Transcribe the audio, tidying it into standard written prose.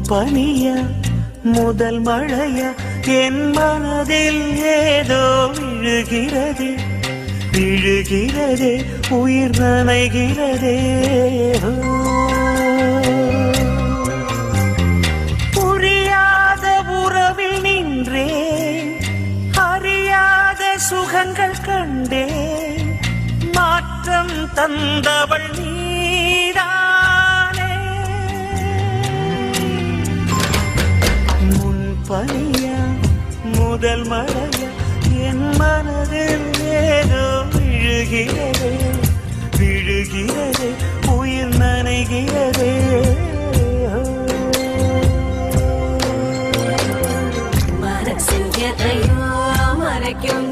பனியா முதல் மழையா என் மனதில் ஏதோ விழுகிறது விழுகிறதே உயிர் நனைகிறதே புரியாத உறவில் நின்றேன் அறியாத சுகங்கள் கண்டேன் மாற்றம் தந்தவள் நீதானே பனியா முதல் மழையா என் மனதில் ஏதோ விழுகிறதே விழுகிறதே உயிர் நனைகிறதே மனசில் எதையோ மறைக்கும்